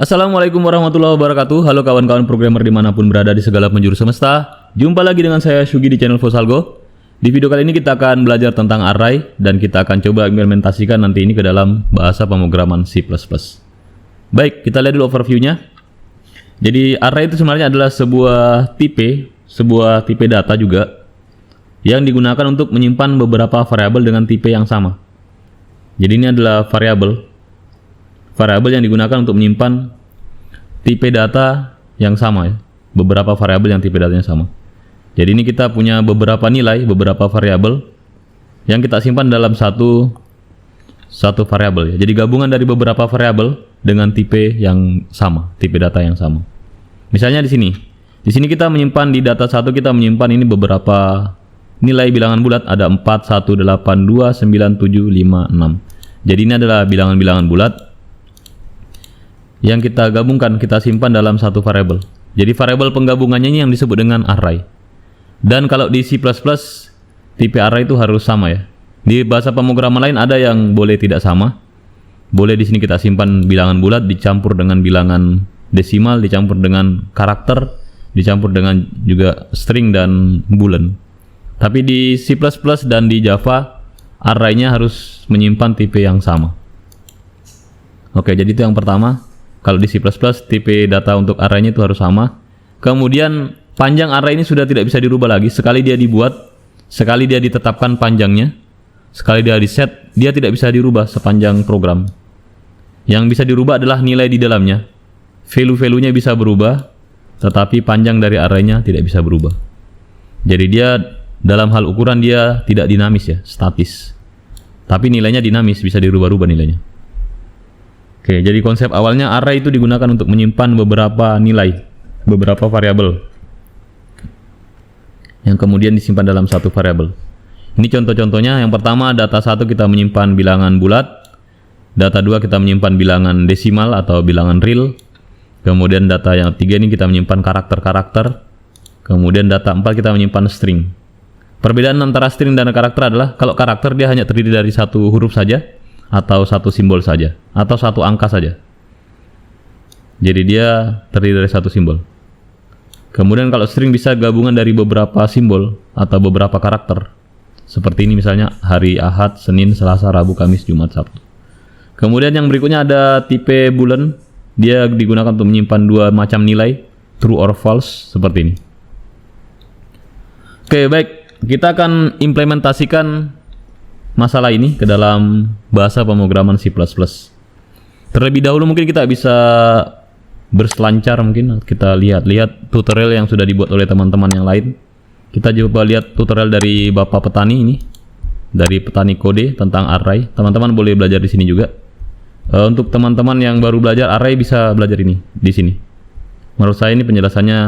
Assalamualaikum warahmatullahi wabarakatuh. Halo kawan-kawan programmer dimanapun berada di segala penjuru semesta. Jumpa lagi dengan saya Syugi di channel Fosalgo. Di video kali ini kita akan belajar tentang array dan kita akan coba implementasikan nanti ini ke dalam bahasa pemrograman C++. Baik, kita lihat dulu overview-nya. Jadi array itu sebenarnya adalah sebuah tipe data juga yang digunakan untuk menyimpan beberapa variabel dengan tipe yang sama. Jadi ini adalah variabel yang digunakan untuk menyimpan tipe data yang sama ya. Beberapa variabel yang tipe datanya sama. Jadi ini kita punya beberapa nilai, beberapa variabel yang kita simpan dalam satu variabel ya. Jadi gabungan dari beberapa variabel dengan tipe yang sama, tipe data yang sama. Misalnya di sini kita menyimpan di data 1 kita menyimpan ini beberapa nilai bilangan bulat, ada 4, 1, 8, 2, 9, 7, 5, 6. Jadi ini adalah bilangan-bilangan bulat yang kita gabungkan, kita simpan dalam satu variabel. Jadi variabel penggabungannya ini yang disebut dengan array. Dan kalau di C++, tipe array itu harus sama ya. Di bahasa pemrograman lain ada yang boleh tidak sama. Boleh di sini kita simpan bilangan bulat dicampur dengan bilangan desimal, dicampur dengan karakter, dicampur dengan juga string dan boolean. Tapi di C++ dan di Java, array-nya harus menyimpan tipe yang sama. Oke, jadi itu yang pertama. Kalau di C++, tipe data untuk array-nya itu harus sama. Kemudian, panjang array ini sudah tidak bisa dirubah lagi. Sekali dia dibuat, sekali dia ditetapkan panjangnya, sekali dia di-set, dia tidak bisa dirubah sepanjang program. Yang bisa dirubah adalah nilai di dalamnya. Value-value-nya bisa berubah, tetapi panjang dari array-nya tidak bisa berubah. Jadi dia dalam hal ukuran dia tidak dinamis ya, statis. Tapi nilainya dinamis, bisa dirubah-rubah nilainya. Oke, jadi konsep awalnya array itu digunakan untuk menyimpan beberapa nilai, beberapa variabel yang kemudian disimpan dalam satu variabel. Ini contoh-contohnya. Yang pertama, data 1 kita menyimpan bilangan bulat, data 2 kita menyimpan bilangan desimal atau bilangan real. Kemudian data yang 3 ini kita menyimpan karakter-karakter. Kemudian data 4 kita menyimpan string. Perbedaan antara string dan karakter adalah kalau karakter dia hanya terdiri dari satu huruf saja, atau satu simbol saja, atau satu angka saja. Jadi dia terdiri dari satu simbol. Kemudian kalau string bisa gabungan dari beberapa simbol atau beberapa karakter. Seperti ini misalnya hari Ahad, Senin, Selasa, Rabu, Kamis, Jumat, Sabtu. Kemudian yang berikutnya ada tipe boolean. Dia digunakan untuk menyimpan dua macam nilai, true or false, seperti ini. Oke, baik. Kita akan implementasikan masalah ini ke dalam bahasa pemrograman C++. Terlebih dahulu mungkin kita bisa berselancar, mungkin kita lihat tutorial yang sudah dibuat oleh teman-teman yang lain. Kita coba lihat tutorial dari Bapak Petani ini, dari Petani Kode tentang array. Teman-teman boleh belajar di sini juga. Untuk teman-teman yang baru belajar array bisa belajar ini di sini. Menurut saya ini penjelasannya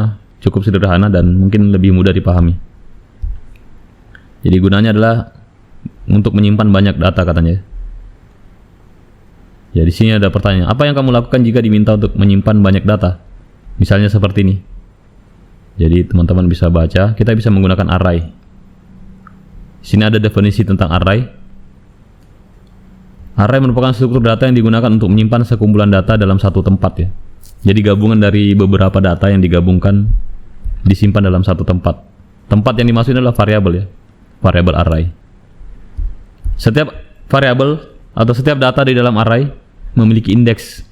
cukup sederhana dan mungkin lebih mudah dipahami. Jadi gunanya adalah untuk menyimpan banyak data katanya. Ya, di sini ada pertanyaan. Apa yang kamu lakukan jika diminta untuk menyimpan banyak data? Misalnya seperti ini. Jadi teman-teman bisa baca, kita bisa menggunakan array. Di sini ada definisi tentang array. Array merupakan struktur data yang digunakan untuk menyimpan sekumpulan data dalam satu tempat ya. Jadi gabungan dari beberapa data yang digabungkan disimpan dalam satu tempat. Tempat yang dimaksud adalah variabel ya. Variabel array. Setiap variabel atau setiap data di dalam array memiliki indeks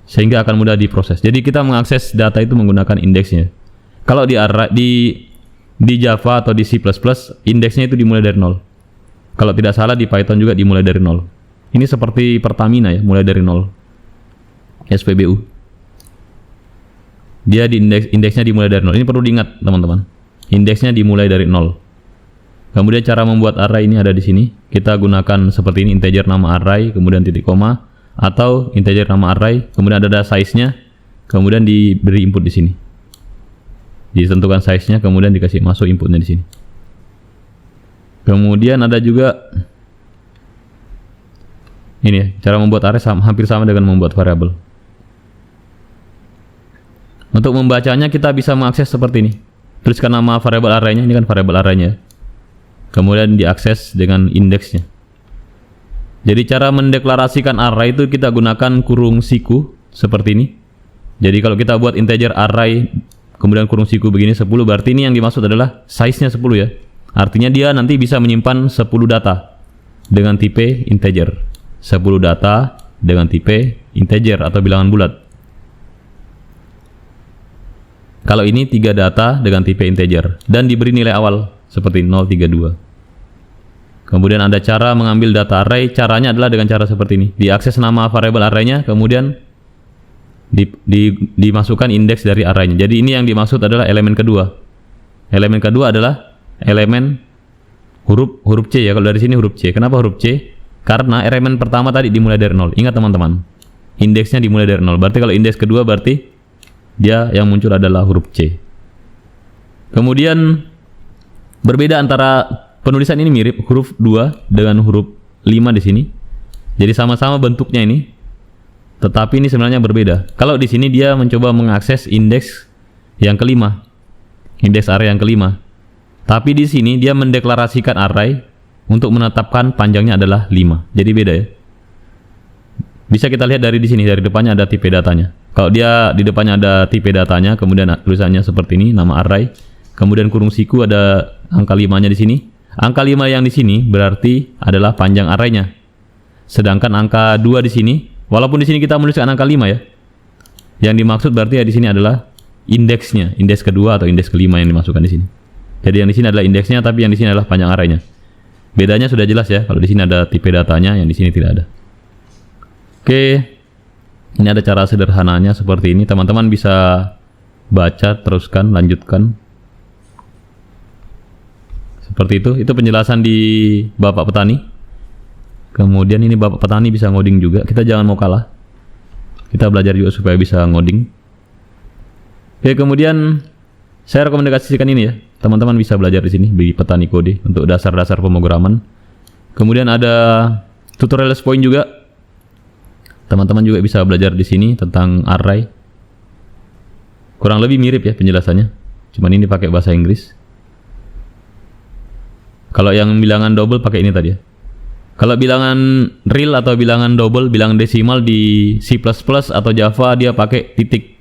sehingga akan mudah diproses. Jadi kita mengakses data itu menggunakan indeksnya. Kalau di array di Java atau di C++, indeksnya itu dimulai dari 0. Kalau tidak salah di Python juga dimulai dari 0. Ini seperti Pertamina ya, mulai dari 0. SPBU. Dia di indeksnya dimulai dari 0. Ini perlu diingat teman-teman. Indeksnya dimulai dari 0. Kemudian cara membuat array ini ada di sini. Kita gunakan seperti ini, integer nama array, kemudian titik koma, atau integer nama array, kemudian ada size-nya, kemudian diberi input di sini. Ditentukan size-nya, kemudian dikasih masuk inputnya di sini. Kemudian ada juga ini ya, cara membuat array hampir sama dengan membuat variabel. Untuk membacanya kita bisa mengakses seperti ini. Tuliskan nama variabel array-nya, ini kan variabel array-nya. Kemudian diakses dengan indeksnya. Jadi cara mendeklarasikan array itu kita gunakan kurung siku. seperti ini. Jadi kalau kita buat integer array kemudian kurung siku begini 10, berarti ini yang dimaksud adalah size-nya 10 ya. Artinya dia nanti bisa menyimpan 10 data dengan tipe integer. 10 data dengan tipe integer atau bilangan bulat. Kalau ini 3 data dengan tipe integer dan diberi nilai awal seperti 032. Kemudian ada cara mengambil data array, caranya adalah dengan cara seperti ini. Diakses nama variabel array-nya, kemudian dimasukkan indeks dari array-nya. Jadi ini yang dimaksud adalah elemen kedua. Elemen kedua adalah elemen huruf C ya. Kalau dari sini huruf C. Kenapa huruf C? Karena elemen pertama tadi dimulai dari 0. Ingat teman-teman, indeksnya dimulai dari 0. Berarti kalau indeks kedua berarti dia yang muncul adalah huruf C. Kemudian berbeda antara penulisan ini mirip huruf 2 dengan huruf 5 di sini. Jadi sama-sama bentuknya ini. Tetapi ini sebenarnya berbeda. Kalau di sini dia mencoba mengakses indeks yang kelima, indeks array yang kelima. Tapi di sini dia mendeklarasikan array untuk menetapkan panjangnya adalah 5. Jadi beda ya. Bisa kita lihat dari di sini, dari depannya ada tipe datanya. Kalau dia di depannya ada tipe datanya, kemudian tulisannya seperti ini, nama array, kemudian kurung siku ada angka 5-nya di sini. Angka 5 yang di sini berarti adalah panjang array-nya. Sedangkan angka 2 di sini, walaupun di sini kita menuliskan angka 5 ya, yang dimaksud berarti ya di sini adalah indeksnya, indeks kedua atau indeks kelima yang dimasukkan di sini. Jadi yang di sini adalah indeksnya, tapi yang di sini adalah panjang array-nya. Bedanya sudah jelas ya, kalau di sini ada tipe datanya, yang di sini tidak ada. Oke, ini ada cara sederhananya seperti ini. Teman-teman bisa baca, teruskan, lanjutkan. Seperti itu penjelasan di Bapak Petani. Kemudian ini Bapak Petani bisa ngoding juga. Kita jangan mau kalah. Kita belajar juga supaya bisa ngoding. Oke, kemudian saya rekomendasikan ini ya. Teman-teman bisa belajar di sini di Petani Kode untuk dasar-dasar pemrograman. Kemudian ada tutorial point juga. Teman-teman juga bisa belajar di sini tentang array. Kurang lebih mirip ya penjelasannya. Cuman ini pakai bahasa Inggris. Kalau yang bilangan double pakai ini tadi ya. Kalau bilangan real atau bilangan double, bilangan desimal di C++ atau Java dia pakai titik.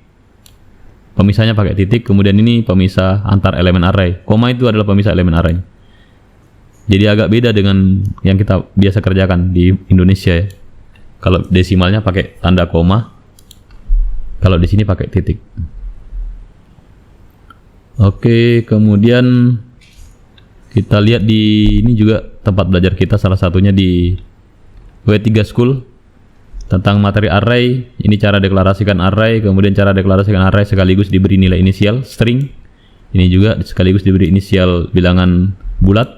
Pemisahnya pakai titik, kemudian ini pemisah antar elemen array. Koma itu adalah pemisah elemen array. Jadi agak beda dengan yang kita biasa kerjakan di Indonesia ya. Kalau desimalnya pakai tanda koma, kalau di sini pakai titik. Oke, kemudian kita lihat di ini juga tempat belajar kita, salah satunya di W3 School tentang materi array. Ini cara deklarasikan array, kemudian cara deklarasikan array sekaligus diberi nilai inisial string. Ini juga sekaligus diberi inisial bilangan bulat.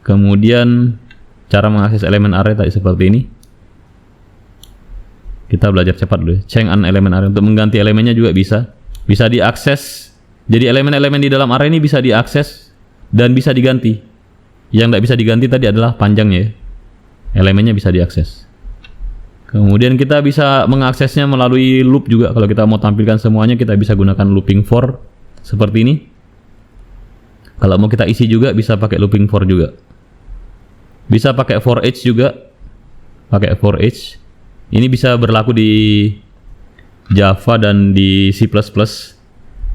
Kemudian cara mengakses elemen array tadi seperti ini. Kita belajar cepat dulu ya. Change an elemen array, untuk mengganti elemennya juga bisa diakses. Jadi elemen-elemen di dalam array ini bisa diakses dan bisa diganti. Yang tidak bisa diganti tadi adalah panjangnya ya. Elemennya bisa diakses. Kemudian kita bisa mengaksesnya melalui loop juga. Kalau kita mau tampilkan semuanya, kita bisa gunakan looping for seperti ini. Kalau mau kita isi juga bisa pakai looping for juga. Bisa pakai for each juga. Pakai for each. Ini bisa berlaku di Java dan di C++.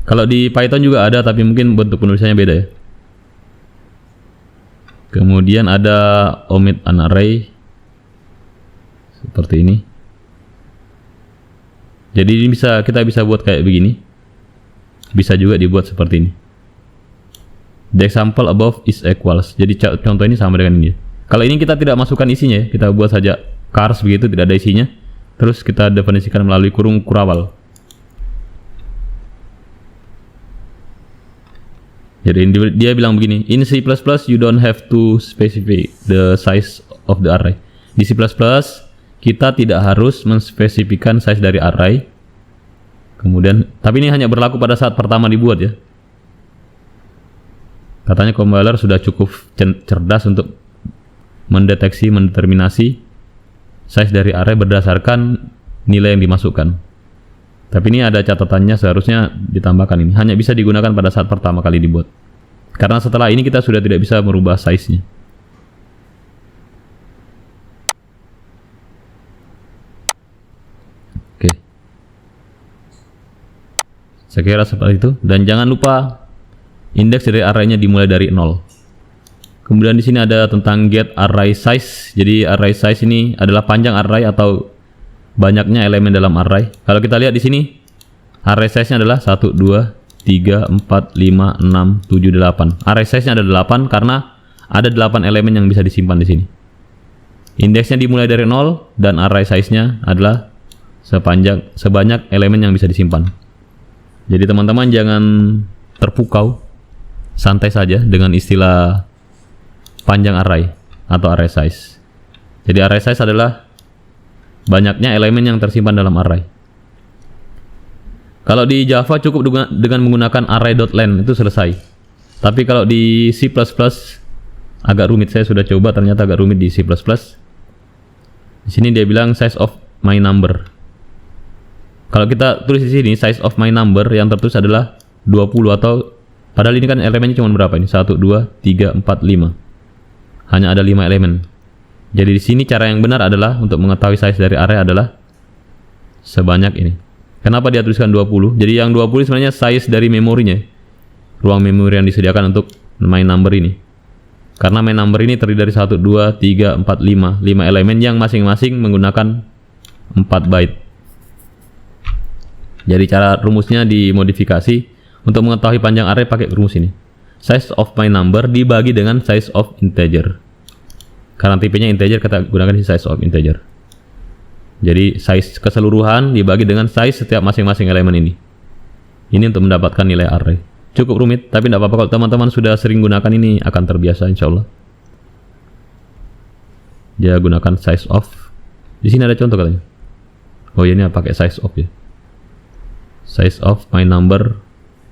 Kalau di Python juga ada, tapi mungkin bentuk penulisannya beda ya. Kemudian ada omit an array seperti ini. Jadi ini kita bisa buat kayak begini. Bisa juga dibuat seperti ini. The example above is equals. Jadi contoh ini sama dengan ini. Kalau ini kita tidak masukkan isinya ya, kita buat saja cars begitu, tidak ada isinya. Terus kita definisikan melalui kurung kurawal. Jadi dia bilang begini, in C++ you don't have to specify the size of the array. Di C++ kita tidak harus menspesifikan size dari array. Kemudian, tapi ini hanya berlaku pada saat pertama dibuat ya. Katanya compiler sudah cukup cerdas untuk mendeterminasi size dari array berdasarkan nilai yang dimasukkan. Tapi ini ada catatannya, seharusnya ditambahkan ini. Hanya bisa digunakan pada saat pertama kali dibuat. Karena setelah ini kita sudah tidak bisa merubah size-nya. Oke. Saya kira seperti itu. Dan jangan lupa indeks dari arraynya dimulai dari 0. Kemudian di sini ada tentang get array size. Jadi array size ini adalah panjang array atau banyaknya elemen dalam array. Kalau kita lihat di sini, array size-nya adalah 1, 2, 3, 4, 5, 6, 7, 8. Array size-nya ada 8 karena ada 8 elemen yang bisa disimpan di sini. Indeksnya dimulai dari 0 dan array size-nya adalah sebanyak elemen yang bisa disimpan. Jadi teman-teman jangan terpukau, santai saja dengan istilah panjang array atau array size. Jadi array size adalah banyaknya elemen yang tersimpan dalam array. Kalau di Java cukup dengan menggunakan array.len itu selesai. Tapi kalau di C++ agak rumit. Saya sudah coba, ternyata agak rumit di C++. Di sini dia bilang size of my number. Kalau kita tulis di sini size of my number, yang tertulis adalah 20 atau padahal ini kan elemennya cuma berapa ini? 1, 2, 3, 4, 5. Hanya ada 5 elemen. Jadi di sini cara yang benar adalah untuk mengetahui size dari array adalah sebanyak ini. Kenapa dia tuliskan 20? Jadi yang 20 sebenarnya size dari memorinya. Ruang memori yang disediakan untuk my number ini. Karena my number ini terdiri dari 1, 2, 3, 4, 5. 5 elemen yang masing-masing menggunakan 4 byte. Jadi cara rumusnya dimodifikasi untuk mengetahui panjang array pakai rumus ini. Size of my number dibagi dengan size of integer. Karena tipenya integer, kita gunakan size of integer. Jadi size keseluruhan dibagi dengan size setiap masing-masing elemen ini. Ini untuk mendapatkan nilai array. Cukup rumit, tapi tidak apa-apa kalau teman-teman sudah sering gunakan ini akan terbiasa insya Allah. Dia gunakan size of. Di sini ada contoh katanya. Oh ini pakai size of ya. Size of my number,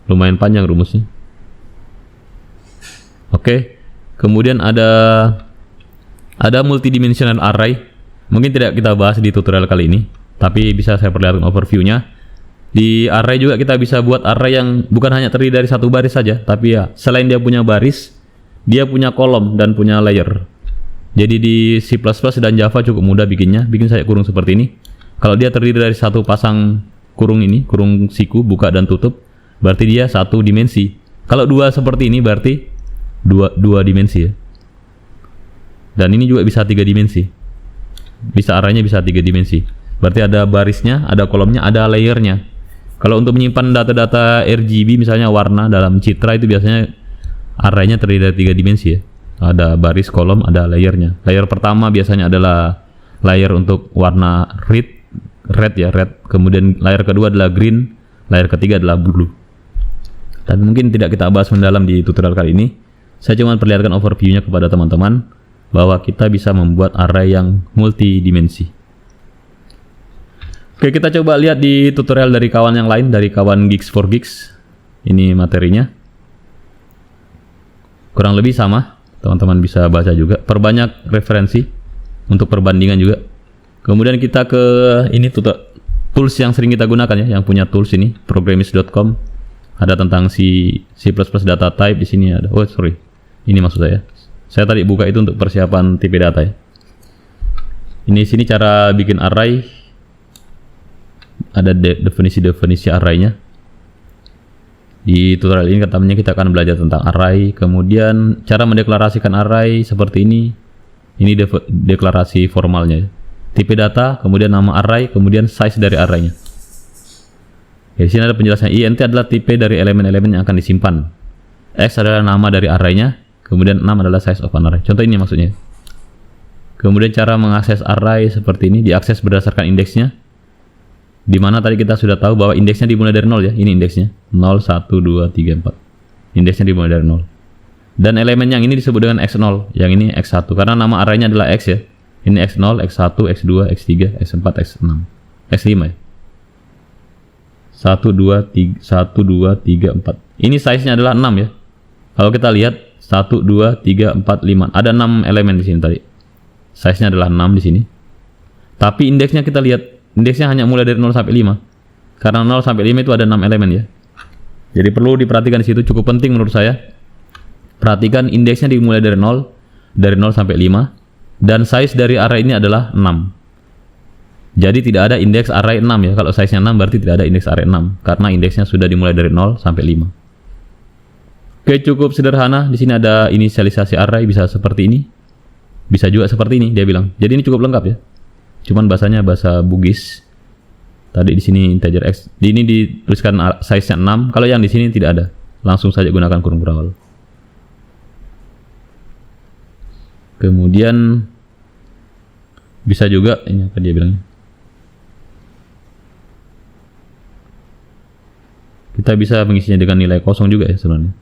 lumayan panjang rumusnya. Oke. Kemudian ada multidimensional array. Mungkin tidak kita bahas di tutorial kali ini, tapi bisa saya perlihatkan overview-nya. Di array juga kita bisa buat array yang bukan hanya terdiri dari satu baris saja, tapi ya selain dia punya baris, dia punya kolom dan punya layer. Jadi di C++ dan Java cukup mudah bikinnya. Bikin saya kurung seperti ini. Kalau dia terdiri dari satu pasang kurung ini, kurung siku, buka dan tutup, berarti dia satu dimensi. Kalau dua seperti ini berarti dua dimensi ya. Dan ini juga bisa 3 dimensi. Bisa arraynya bisa 3 dimensi. Berarti ada barisnya, ada kolomnya, ada layernya. Kalau untuk menyimpan data-data RGB misalnya warna dalam citra itu biasanya arraynya terdiri dari 3 dimensi ya. Ada baris, kolom, ada layernya. Layer pertama biasanya adalah layer untuk warna red. Kemudian layer kedua adalah green, layer ketiga adalah blue. Dan mungkin tidak kita bahas mendalam di tutorial kali ini. Saya cuma perlihatkan overview-nya kepada teman-teman bahwa kita bisa membuat array yang multidimensi. Oke, kita coba lihat di tutorial dari kawan yang lain, dari kawan Geeks4Geeks. Ini materinya. Kurang lebih sama, teman-teman bisa baca juga. Perbanyak referensi untuk perbandingan juga. Kemudian kita ke ini tools yang sering kita gunakan ya, yang punya tools ini, programmist.com. Ada tentang C++ data type di sini ada. Oh, sorry. Ini maksud saya. Saya tadi buka itu untuk persiapan tipe data ya. Ini sini cara bikin array. Ada definisi arraynya. Di tutorial ini katanya kita akan belajar tentang array, kemudian cara mendeklarasikan array seperti ini. Ini deklarasi formalnya ya. Tipe data, kemudian nama array, kemudian size dari arraynya. Ya, di sini ada penjelasan. int adalah tipe dari elemen-elemen yang akan disimpan. X adalah nama dari arraynya, kemudian 6 adalah size of an array. Contoh ini maksudnya. Kemudian cara mengakses array seperti ini, diakses berdasarkan indeksnya. Di mana tadi kita sudah tahu bahwa indeksnya dimulai dari 0 ya. Ini indeksnya 0, 1, 2, 3, 4. Indeksnya dimulai dari 0. Dan elemen yang ini disebut dengan x0, yang ini x1 karena nama arraynya adalah x ya. Ini x0, x1, x2, x3, x4, x6, x5 ya. 1, 2, 3, 4. Ini size-nya adalah 6 ya. Kalau kita lihat 1, 2, 3, 4, 5. Ada 6 elemen di sini tadi. Size-nya adalah 6 di sini. Tapi indeksnya kita lihat, indeksnya hanya mulai dari 0 sampai 5. Karena 0 sampai 5 itu ada 6 elemen ya. Jadi perlu diperhatikan di situ, cukup penting menurut saya. Perhatikan indeksnya dimulai dari 0 sampai 5 dan size dari array ini adalah 6. Jadi tidak ada indeks array 6 ya. Kalau size-nya 6 berarti tidak ada indeks array 6 karena indeksnya sudah dimulai dari 0 sampai 5. Oke, cukup sederhana. Di sini ada inisialisasi array, bisa seperti ini. Bisa juga seperti ini dia bilang. Jadi ini cukup lengkap ya. Cuman bahasanya bahasa Bugis. Tadi di sini integer x. Di ini dituliskan size-nya 6. Kalau yang di sini tidak ada. Langsung saja gunakan kurung berawal. Kemudian bisa juga ini apa dia bilang? Kita bisa mengisinya dengan nilai kosong juga ya sebenarnya.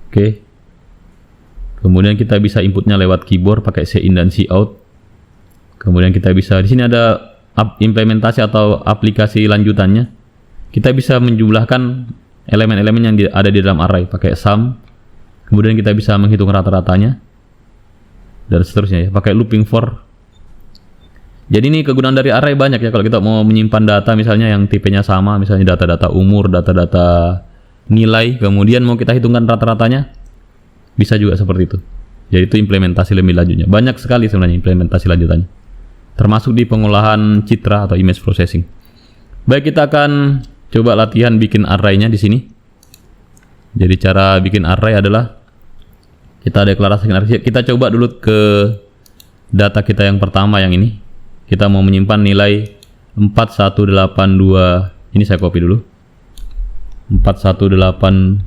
Oke. Kemudian kita bisa inputnya lewat keyboard pakai cin dan cout. Kemudian kita bisa di sini ada implementasi atau aplikasi lanjutannya. Kita bisa menjumlahkan elemen-elemen yang ada di dalam array pakai sum. Kemudian kita bisa menghitung rata-ratanya dan seterusnya ya pakai looping for. Jadi ini kegunaan dari array banyak ya. Kalau kita mau menyimpan data misalnya yang tipenya sama, misalnya data-data umur, data-data nilai, kemudian mau kita hitungkan rata-ratanya, bisa juga seperti itu. Jadi itu implementasi lebih lanjutnya. Banyak sekali sebenarnya implementasi lanjutannya, termasuk di pengolahan citra atau image processing. Baik, kita akan coba latihan bikin array-nya di sini. Jadi cara bikin array adalah kita deklarasikan array. Kita coba dulu ke data kita yang pertama yang ini. Kita mau menyimpan nilai 4182. Ini saya copy dulu. 41856.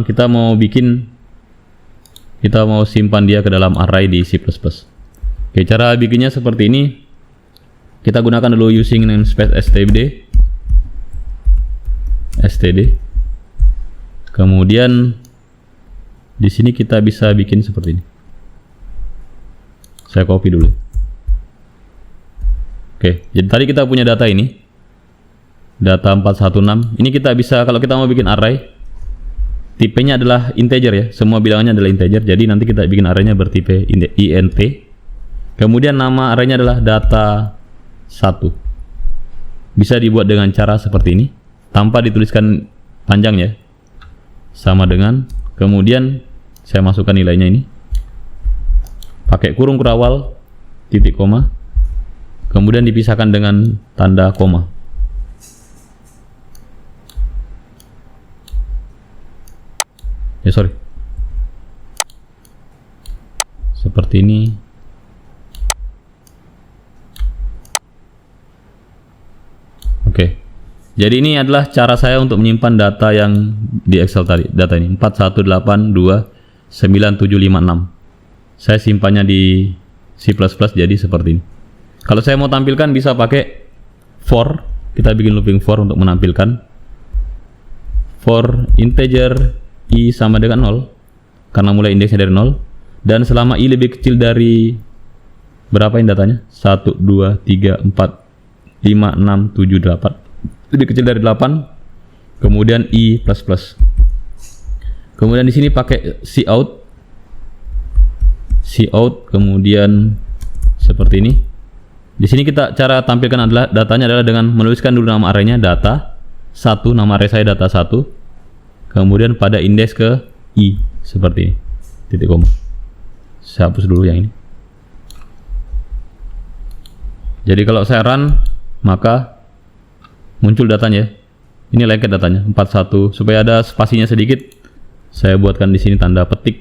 Kita mau simpan dia ke dalam array di C++. Oke, cara bikinnya seperti ini. Kita gunakan dulu using namespace std. Kemudian di sini kita bisa bikin seperti ini. Saya copy dulu. Oke, jadi tadi kita punya data ini. Data 416. Ini kita bisa, kalau kita mau bikin array, tipenya adalah integer ya. Semua bilangannya adalah integer. Jadi nanti kita bikin array-nya bertipe int. Kemudian nama array-nya adalah data 1. Bisa dibuat dengan cara seperti ini, tanpa dituliskan panjang ya. Sama dengan, kemudian saya masukkan nilainya ini. Pakai kurung kurawal, titik koma. Kemudian dipisahkan dengan tanda koma. Seperti ini. Oke. Jadi ini adalah cara saya untuk menyimpan data yang di Excel tadi. Data ini 41829756. Saya simpannya di C++ jadi seperti ini. Kalau saya mau tampilkan bisa pakai for. Kita bikin looping for untuk menampilkan. For integer i sama dengan 0 karena mulai indeksnya dari 0, dan selama i lebih kecil dari berapa ini datanya? 1 2 3 4 5 6 7 8. Lebih kecil dari 8. Kemudian i++. Kemudian di sini pakai cout. Kemudian seperti ini. Di sini kita cara tampilkan adalah datanya adalah dengan menuliskan dulu nama array-nya data 1, nama array saya data 1. Kemudian pada indeks ke i seperti ini. Titik koma. Saya hapus dulu yang ini. Jadi kalau saya run maka muncul datanya. Ini lengket datanya 41 supaya ada spasinya sedikit. Saya buatkan di sini tanda petik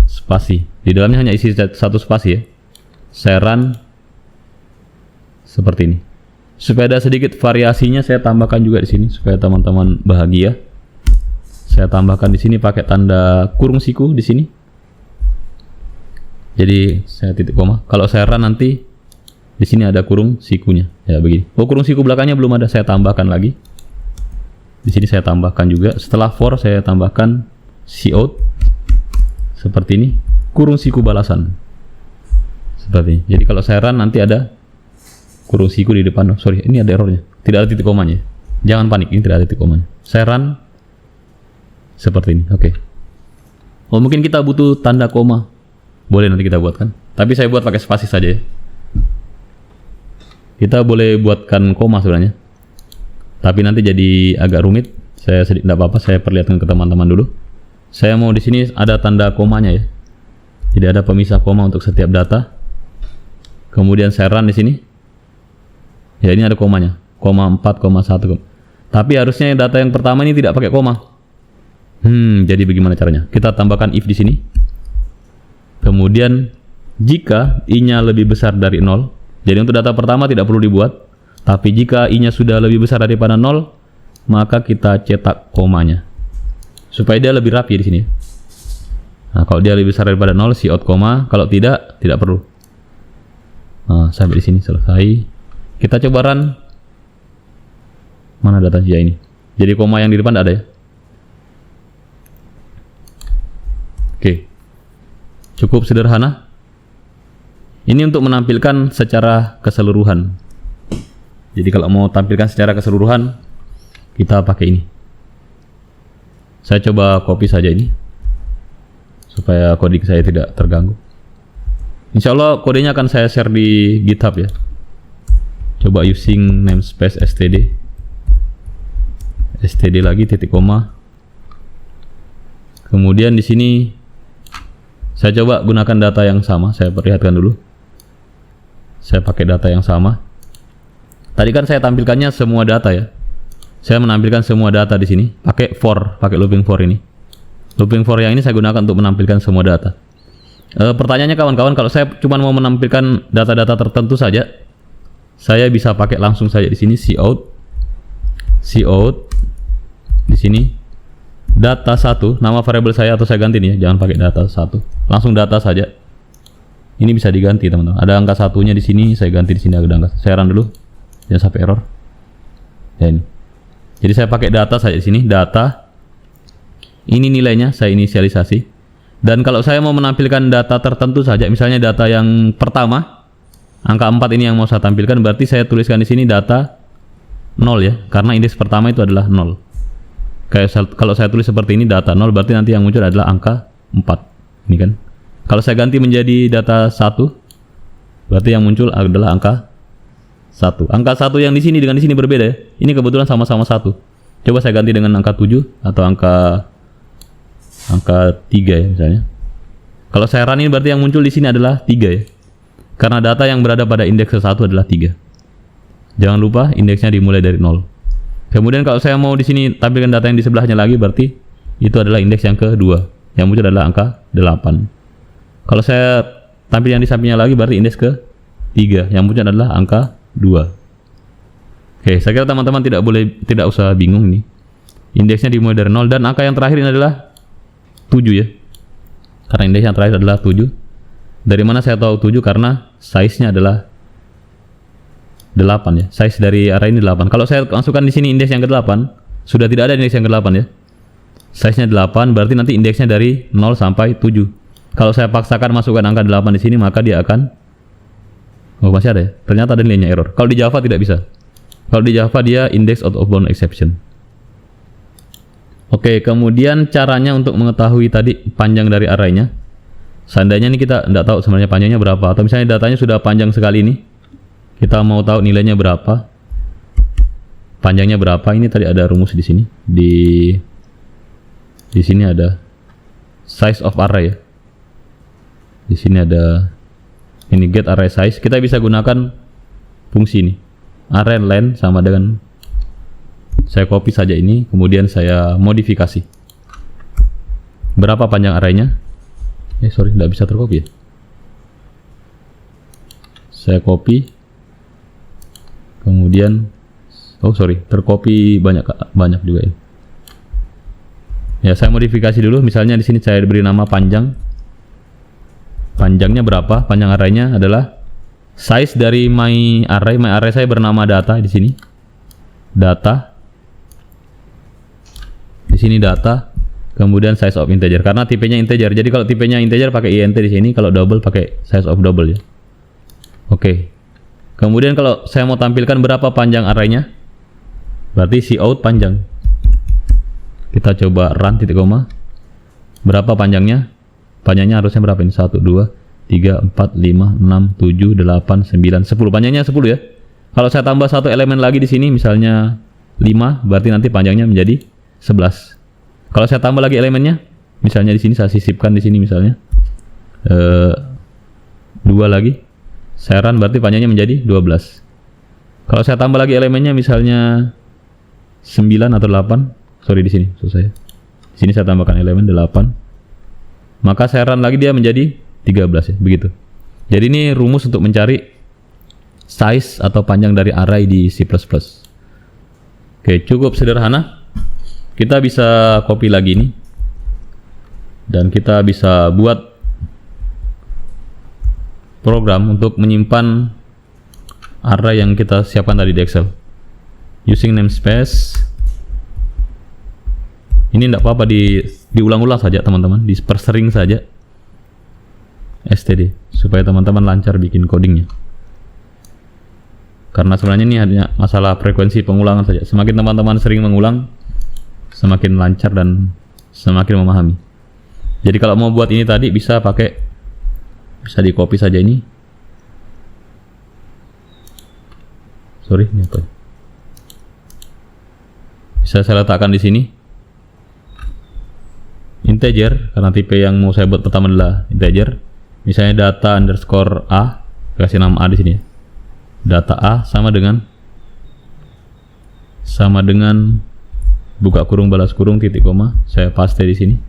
spasi. Di dalamnya hanya isi satu spasi ya. Saya run seperti ini. Supaya ada sedikit variasinya saya tambahkan juga di sini supaya teman-teman bahagia. Saya tambahkan di sini pakai tanda kurung siku di sini. Jadi saya titik koma. Kalau saya run nanti di sini ada kurung sikunya. Ya begini. Oh, kurung siku belakangnya belum ada, saya tambahkan lagi. Di sini saya tambahkan juga. Setelah for saya tambahkan cout seperti ini. Kurung siku balasan. Seperti ini. Jadi kalau saya run nanti ada kurung siku di depan. Oh, sorry, ini ada errornya. Tidak ada titik komanya. Jangan panik, ini tidak ada titik komanya. Saya run seperti ini. Oke. Oh, mungkin kita butuh tanda koma. Boleh nanti kita buatkan. Tapi saya buat pakai spasi saja ya. Kita boleh buatkan koma sebenarnya. Tapi nanti jadi agak rumit. Saya sedikit tidak apa-apa, saya perlihatkan ke teman-teman dulu. Saya mau di sini ada tanda komanya ya. Jadi ada pemisah koma untuk setiap data. Kemudian saya run di sini. Ya ini ada komanya, koma 4, koma 1. Tapi harusnya data yang pertama ini tidak pakai koma. Jadi bagaimana caranya? Kita tambahkan if di sini. Kemudian jika i-nya lebih besar dari 0, jadi untuk data pertama tidak perlu dibuat. Tapi jika i-nya sudah lebih besar daripada 0, maka kita cetak komanya. Supaya dia lebih rapi di sini. Nah, kalau dia lebih besar daripada 0, cout koma. Kalau tidak perlu. Nah, sampai di sini selesai. Kita coba run. Mana datanya? Ya ini. Jadi koma yang di depan ada ya. Oke. Cukup sederhana. Ini untuk menampilkan secara keseluruhan. Jadi kalau mau tampilkan secara keseluruhan, kita pakai ini. Saya coba copy saja ini, supaya coding saya tidak terganggu. Insya Allah kodenya akan saya share di GitHub ya. Coba using namespace std lagi titik koma. Kemudian di sini saya coba gunakan data yang sama. Saya perlihatkan dulu. Saya pakai data yang sama. Tadi kan saya tampilkannya semua data ya. Saya menampilkan semua data di sini pakai for, pakai looping for ini. Looping for yang ini saya gunakan untuk menampilkan semua data. Pertanyaannya kawan-kawan, kalau saya cuma mau menampilkan data-data tertentu saja, saya bisa pakai langsung saja di sini cout di sini data 1, nama variabel saya, atau saya ganti nih ya, jangan pakai data 1, langsung data saja. Ini bisa diganti teman-teman. Ada angka satunya di sini, saya ganti di sini ada angka. Saya run dulu, jangan sampai error. Ya ini. Jadi saya pakai data saja di sini, data. Ini nilainya saya inisialisasi. Dan kalau saya mau menampilkan data tertentu saja, misalnya data yang pertama, angka 4 ini yang mau saya tampilkan, berarti saya tuliskan di sini data 0 ya, karena indeks pertama itu adalah 0. Kayak kalau saya tulis seperti ini data 0, berarti nanti yang muncul adalah angka 4. Ini kan. Kalau saya ganti menjadi data 1, berarti yang muncul adalah angka 1. Angka 1 yang di sini dengan di sini berbeda ya. Ini kebetulan sama-sama 1. Coba saya ganti dengan angka 7 atau angka 3 ya misalnya. Kalau saya run ini berarti yang muncul di sini adalah 3 ya. Karena data yang berada pada indeks ke-1 adalah 3. Jangan lupa indeksnya dimulai dari 0. Kemudian kalau saya mau di sini tampilkan data yang di sebelahnya lagi, berarti itu adalah indeks yang kedua. Yang muncul adalah angka 8. Kalau saya tampil yang di sampingnya lagi, berarti indeks ke-3. Yang muncul adalah angka 2. Oke, saya kira teman-teman tidak usah bingung nih. Indeksnya dimulai dari 0 dan angka yang terakhir ini adalah 7 ya. Karena indeks yang terakhir adalah 7. Dari mana saya tahu 7? Karena size-nya adalah 8 ya. Size dari array ini 8. Kalau saya masukkan di sini indeks yang ke-8, sudah tidak ada indeks yang ke-8 ya. Size-nya 8, berarti nanti indeksnya dari 0 sampai 7. Kalau saya paksakan masukkan angka 8 di sini, maka dia akan masih ada ya. Ternyata ada nilainya error. Kalau di Java tidak bisa. Kalau di Java dia index out of bound exception. Oke, kemudian caranya untuk mengetahui tadi panjang dari arraynya. Seandainya ini kita tidak tahu sebenarnya panjangnya berapa, atau misalnya datanya sudah panjang sekali nih, kita mau tahu nilainya berapa, panjangnya berapa. Ini tadi ada rumus di sini. Di sini ada size of array ya. Di sini ada ini get array size. Kita bisa gunakan fungsi ini. Array len sama dengan, saya copy saja ini, kemudian saya modifikasi. Berapa panjang arraynya? Sorry, tidak bisa tercopy ya. Saya copy. Kemudian tercopy banyak juga ya. Ya, saya modifikasi dulu. Misalnya di sini saya beri nama panjang. Panjangnya berapa? Panjang arraynya adalah size dari my array. My array saya bernama data di sini. Data. Di sini data. Kemudian size of integer. Karena tipenya integer. Jadi kalau tipenya integer pakai int di sini. Kalau double pakai size of double ya. Oke. Kemudian kalau saya mau tampilkan berapa panjang arraynya, berarti cout panjang. Kita coba run titik koma. Berapa panjangnya? Panjangnya harusnya berapa ini? 1, 2, 3, 4, 5, 6, 7, 8, 9, 10. Panjangnya 10 ya. Kalau saya tambah satu elemen lagi di sini, misalnya 5, berarti nanti panjangnya menjadi 11. Kalau saya tambah lagi elemennya, Misalnya di sini saya sisipkan di sini misalnya 2 lagi. Saya run berarti panjangnya menjadi 12. Kalau saya tambah lagi elemennya misalnya 9 atau 8. Sorry di sini susah ya. Di sini saya tambahkan elemen 8. Maka saya run lagi dia menjadi 13 ya, begitu. Jadi ini rumus untuk mencari size atau panjang dari array di C++. Oke, cukup sederhana. Kita bisa copy lagi ini. Dan kita bisa buat program untuk menyimpan array yang kita siapkan tadi di Excel. Using namespace. Ini tidak apa-apa diulang-ulang saja teman-teman, dipersering saja std supaya teman-teman lancar bikin codingnya. Karena sebenarnya ini hanya masalah frekuensi pengulangan saja. Semakin teman-teman sering mengulang, semakin lancar dan semakin memahami. Jadi kalau mau buat ini tadi bisa di copy saja ini. Sorry, ini apa? Bisa saya letakkan di sini. Integer, karena tipe yang mau saya buat pertama adalah integer. Misalnya data underscore a, kasih nama a di sini ya. Data a sama dengan buka kurung balas kurung titik koma, saya paste di sini.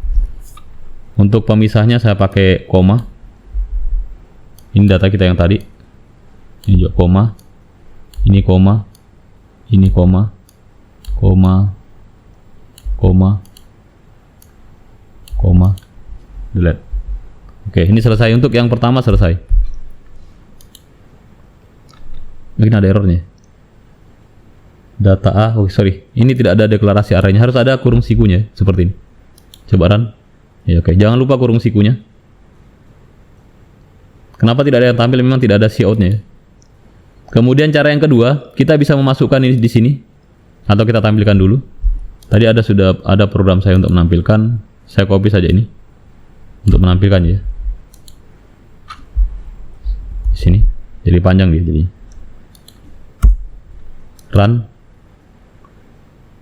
Untuk pemisahnya saya pakai koma. Ini data kita yang tadi. Ini juga koma. Ini koma. Ini koma. Koma. Koma. Koma. Delete. Oke, ini selesai. Untuk yang pertama selesai. Mungkin ada errornya. Data A, oh sorry, ini tidak ada deklarasi arraynya, harus ada kurung sikunya seperti ini. Coba run. Ya, oke, jangan lupa kurung sikunya. Kenapa tidak ada yang tampil? Memang tidak ada coutnya ya. Kemudian cara yang kedua, kita bisa memasukkan ini di sini, atau kita tampilkan dulu. Tadi sudah ada program saya untuk menampilkan. Saya copy saja ini untuk menampilkan ya. Di sini, jadi panjang dia jadi. Run.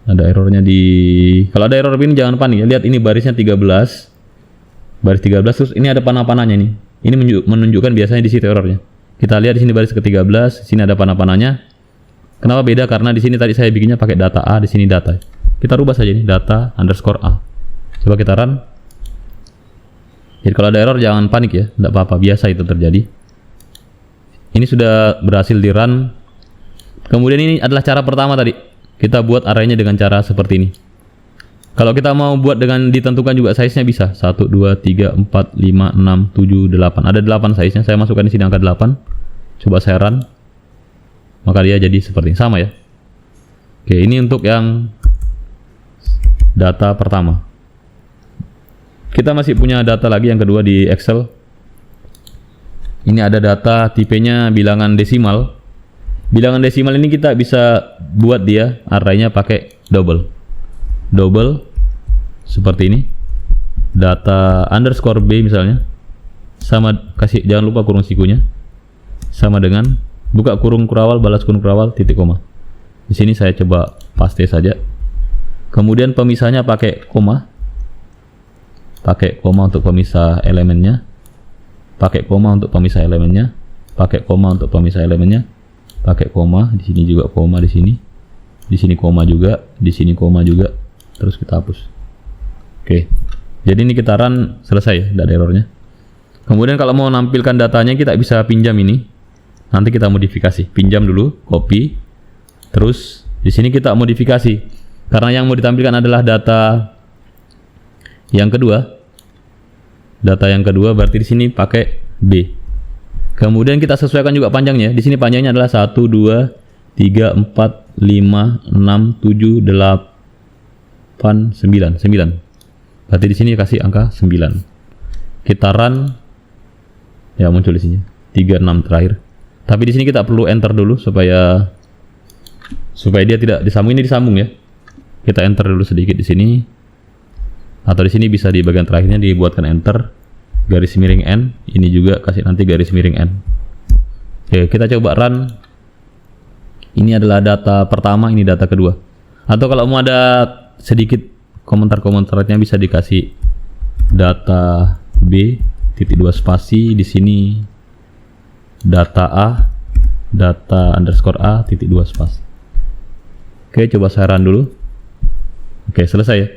Ada errornya kalau ada error ini jangan panik ya. Lihat ini barisnya 13. Baris 13 terus ini ada panah-panahnya nih. Ini menunjukkan biasanya di situ errornya. Kita lihat di sini baris ke-13, sini ada panah-panahnya. Kenapa beda? Karena di sini tadi saya bikinnya pakai data A, di sini data. Kita rubah saja nih data underscore A. Coba kita run. Jadi kalau ada error jangan panik ya, tidak apa-apa, biasa itu terjadi. Ini sudah berhasil di run. Kemudian ini adalah cara pertama tadi. Kita buat arraynya dengan cara seperti ini. Kalau kita mau buat dengan ditentukan juga size-nya bisa. 1, 2, 3, 4, 5, 6, 7, 8. Ada 8 size-nya. Saya masukkan di sini angka 8. Coba saya run. Maka dia jadi seperti ini. Sama ya. Oke, ini untuk yang data pertama. Kita masih punya data lagi yang kedua di Excel. Ini ada data tipenya bilangan desimal. Bilangan desimal ini kita bisa buat dia arraynya pakai double seperti ini. Data underscore B misalnya sama, kasih jangan lupa kurung sikunya, sama dengan buka kurung kurawal balas kurung kurawal titik koma. Di sini saya coba paste saja. Kemudian pemisahnya pakai koma untuk pemisah elemennya, pakai koma untuk pemisah elemennya, pakai koma untuk pemisah elemennya, pakai koma di sini juga, koma di sini koma juga, di sini koma juga, terus kita hapus. Oke, jadi ini kita run selesai ya, tidak ada errornya. Kemudian kalau mau nampilkan datanya kita bisa pinjam ini, nanti kita modifikasi. Pinjam dulu, copy, terus di sini kita modifikasi karena yang mau ditampilkan adalah data yang kedua. Data yang kedua berarti di sini pakai B. Kemudian kita sesuaikan juga panjangnya. Di sini panjangnya adalah 1, 2, 3, 4, 5, 6, 7, 8, 9. Berarti di sini kasih angka 9. Kita run. Ya muncul di sini 3, 6 terakhir. Tapi di sini kita perlu enter dulu supaya dia tidak disambung. Ini disambung ya. Kita enter dulu sedikit di sini. Atau di sini bisa di bagian terakhirnya dibuatkan enter garis miring n. Ini juga kasih nanti garis miring n. Oke, kita coba run. Ini adalah data pertama, ini data kedua. Atau kalau mau ada sedikit komentar-komentarnya bisa dikasih data B titik 2 spasi, di sini data A, data underscore A titik 2 spasi. Oke, coba saya run dulu. Oke, selesai ya.